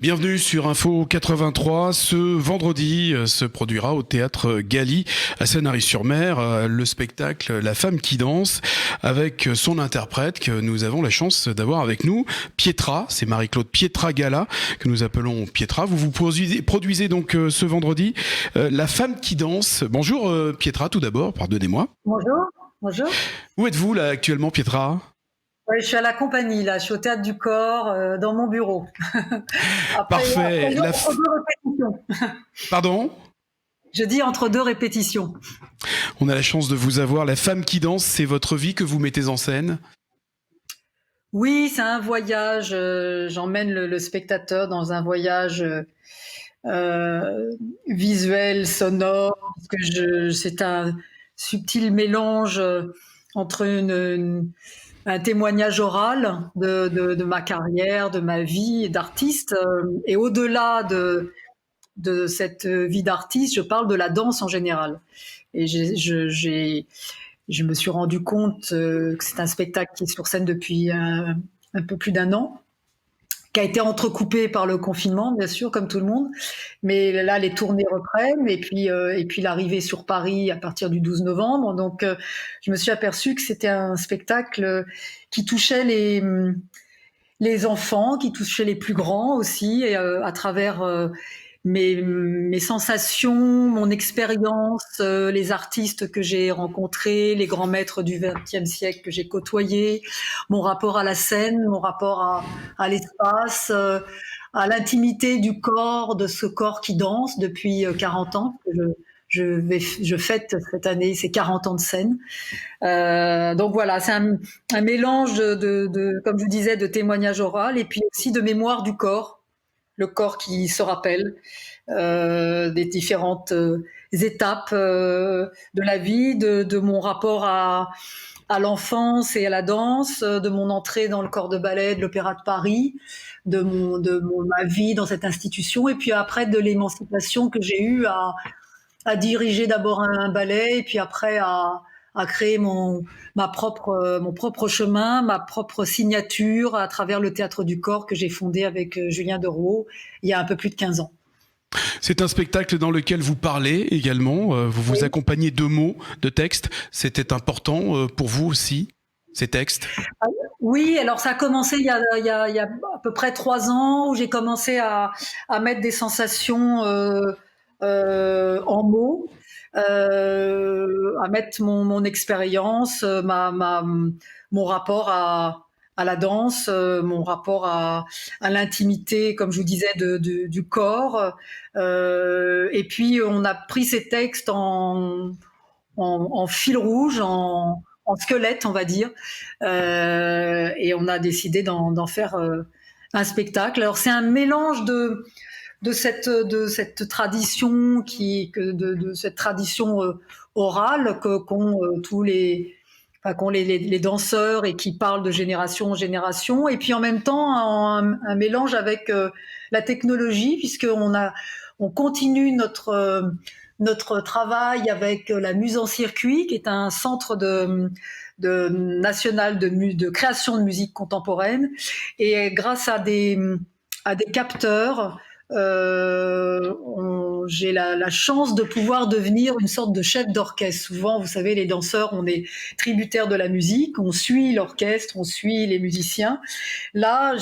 Bienvenue sur Info 83. Ce vendredi se produira au théâtre Galy à Sanary-sur-Mer le spectacle La femme qui danse avec son interprète que nous avons la chance d'avoir avec nous, Pietra. C'est Marie-Claude Pietragala que nous appelons Pietra. Vous produisez donc ce vendredi La femme qui danse. Bonjour Pietra, tout d'abord, pardonnez-moi. Bonjour, bonjour. Où êtes-vous là actuellement, Pietra ? Ouais, je suis à la compagnie, là, je suis au Théâtre du Corps, dans mon bureau. Parfait. Entre deux répétitions. Pardon ? Je dis entre deux répétitions. On a la chance de vous avoir. La femme qui danse, c'est votre vie que vous mettez en scène ? Oui, c'est un voyage, j'emmène le spectateur dans un voyage visuel, sonore, parce que c'est un subtil mélange entre un témoignage oral de ma carrière, de ma vie d'artiste, et au-delà de cette vie d'artiste, je parle de la danse en général. Et je me suis rendu compte que c'est un spectacle qui est sur scène depuis un peu plus d'un an, qui a été entrecoupé par le confinement, bien sûr, comme tout le monde. Mais là, les tournées reprennent, et puis l'arrivée sur Paris à partir du 12 novembre. Donc, je me suis aperçue que c'était un spectacle qui touchait les enfants, qui touchait les plus grands aussi, et à travers mes sensations, mon expérience, les artistes que j'ai rencontrés, les grands maîtres du XXe siècle que j'ai côtoyés, mon rapport à la scène, mon rapport à l'espace, à l'intimité du corps, de ce corps qui danse depuis 40 ans. Je fête cette année ces 40 ans de scène. Donc voilà, c'est un mélange comme je vous disais, de témoignage oral et puis aussi de mémoire du corps, le corps qui se rappelle des différentes étapes de la vie, de mon rapport à l'enfance et à la danse, de mon entrée dans le corps de ballet de l'Opéra de Paris, ma vie dans cette institution, et puis après de l'émancipation que j'ai eue à diriger d'abord un ballet, et puis après à créer mon propre chemin, ma propre signature à travers le Théâtre du Corps que j'ai fondé avec Julien Derouault il y a un peu plus de 15 ans. C'est un spectacle dans lequel vous parlez également, vous vous Oui. accompagnez de mots, de textes. C'était important pour vous aussi, ces textes ? Oui, alors ça a commencé il y a à peu près 3 ans où j'ai commencé à mettre des sensations en mots, à mettre mon expérience, mon rapport à la danse, mon rapport à l'intimité, comme je vous disais, du corps. Et puis on a pris ces textes en fil rouge, en squelette, on va dire, et on a décidé d'en faire un spectacle. Alors c'est un mélange de cette tradition de cette tradition orale qu'ont tous qu'ont les danseurs et qui parlent de génération en génération, et puis en même temps un mélange avec la technologie, on continue notre travail avec la Muse en circuit, qui est un centre national de création de musique contemporaine, et grâce à des capteurs, j'ai la chance de pouvoir devenir une sorte de chef d'orchestre. Souvent, vous savez, les danseurs, on est tributaire de la musique, on suit l'orchestre, on suit les musiciens. Là,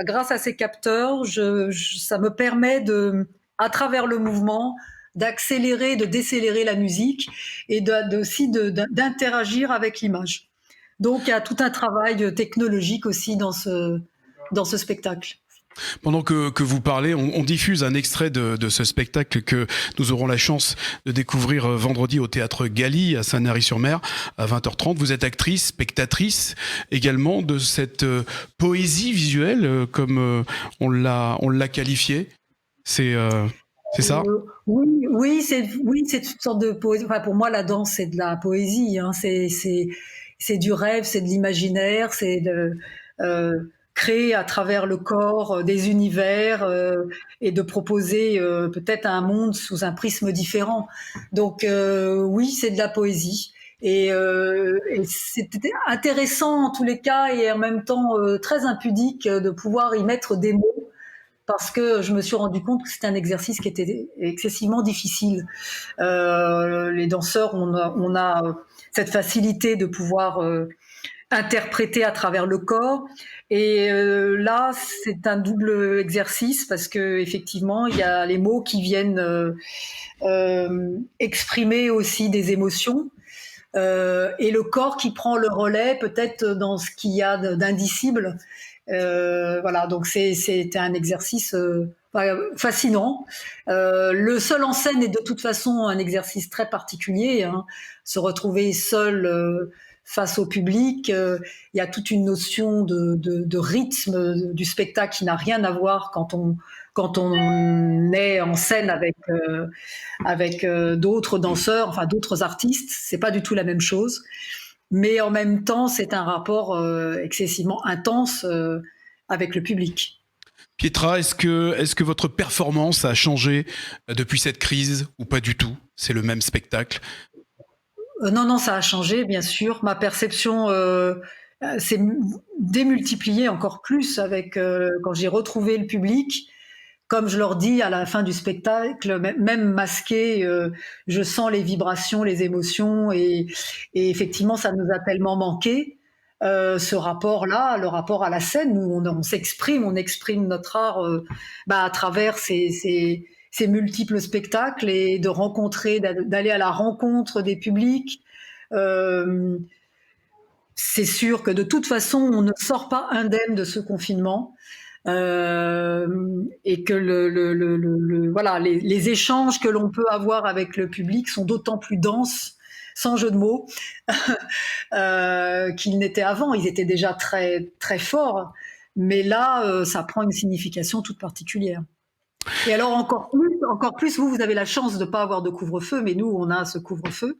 grâce à ces capteurs, ça me permet à travers le mouvement, d'accélérer, de décélérer la musique, et aussi d'interagir avec l'image. Donc, il y a tout un travail technologique aussi dans ce spectacle. Pendant que vous parlez, on diffuse un extrait de ce spectacle que nous aurons la chance de découvrir vendredi au théâtre Galy à Sanary-sur-Mer à 20h30. Vous êtes actrice, spectatrice également de cette poésie visuelle, comme on l'a qualifiée. C'est ça ? Oui, c'est une sorte de poésie. Enfin, pour moi, la danse, c'est de la poésie, hein. C'est du rêve, c'est de l'imaginaire, c'est de créer à travers le corps des univers, et de proposer peut-être un monde sous un prisme différent. Donc oui, c'est de la poésie. Et c'était intéressant en tous les cas, et en même temps très impudique de pouvoir y mettre des mots parce que je me suis rendu compte que c'était un exercice qui était excessivement difficile. Les danseurs, on a cette facilité de pouvoir interpréter à travers le corps. Et là, c'est un double exercice parce que effectivement, il y a les mots qui viennent exprimer aussi des émotions. Et le corps qui prend le relais peut-être dans ce qu'il y a d'indicible. Voilà, donc c'était un exercice fascinant. Le seul en scène est de toute façon un exercice très particulier. Hein. Se retrouver seul face au public, il y a toute une notion de rythme du spectacle qui n'a rien à voir quand on est en scène avec d'autres danseurs, enfin d'autres artistes. C'est pas du tout la même chose. Mais en même temps, c'est un rapport excessivement intense avec le public. Pietra, est-ce que votre performance a changé depuis cette crise ou pas du tout? C'est le même spectacle? Non, non, ça a changé, bien sûr. Ma perception s'est démultipliée encore plus avec quand j'ai retrouvé le public. Comme je leur dis à la fin du spectacle, même masqué, je sens les vibrations, les émotions, et effectivement, ça nous a tellement manqué. Ce rapport-là, le rapport à la scène, où on s'exprime, on exprime notre art à travers ces multiples spectacles, et de rencontrer, d'aller à la rencontre des publics. Euh, c'est sûr que de toute façon, on ne sort pas indemne de ce confinement. Et que voilà, les échanges que l'on peut avoir avec le public sont d'autant plus denses, sans jeu de mots, qu'ils n'étaient avant. Ils étaient déjà très, très forts, mais là, ça prend une signification toute particulière. Et alors encore plus, vous avez la chance de ne pas avoir de couvre-feu, mais nous, on a ce couvre-feu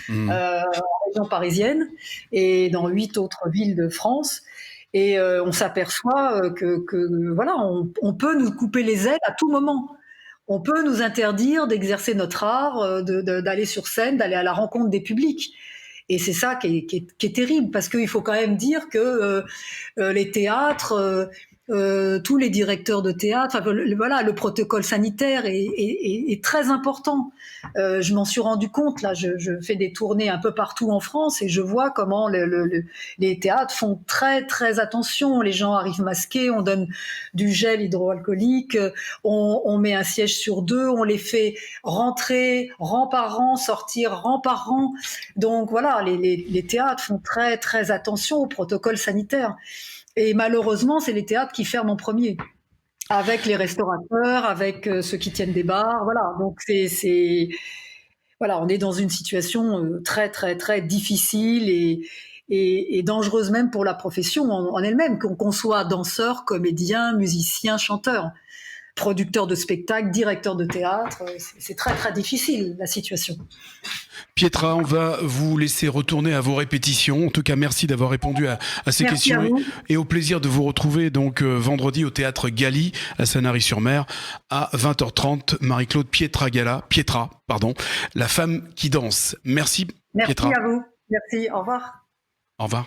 en région parisienne et dans 8 autres villes de France. Et on s'aperçoit que voilà, on peut nous couper les ailes à tout moment. On peut nous interdire d'exercer notre art, d'aller sur scène, d'aller à la rencontre des publics. Et c'est ça qui est terrible, parce qu'il faut quand même dire que les théâtres, tous les directeurs de théâtre, voilà, le protocole sanitaire est très important. Je m'en suis rendu compte, là, je fais des tournées un peu partout en France et je vois comment les théâtres font très très attention. Les gens arrivent masqués, on donne du gel hydroalcoolique, on met un siège sur deux, on les fait rentrer rang par rang, sortir rang par rang. Donc voilà, les théâtres font très très attention au protocole sanitaire. Et malheureusement, c'est les théâtres qui ferment en premier, avec les restaurateurs, avec ceux qui tiennent des bars. Voilà, donc voilà, on est dans une situation très très très difficile et dangereuse même pour la profession en elle-même, qu'on soit danseur, comédien, musicien, chanteur, producteur de spectacles, directeur de théâtre. C'est très très difficile la situation. Pietra, on va vous laisser retourner à vos répétitions. En tout cas, merci d'avoir répondu à ces Merci questions à et au plaisir de vous retrouver donc vendredi au théâtre Galie à Sanary-sur-Mer à 20h30. Marie-Claude Pietra, la femme qui danse. Merci, Merci Pietra. à vous. Merci. Au revoir. Au revoir.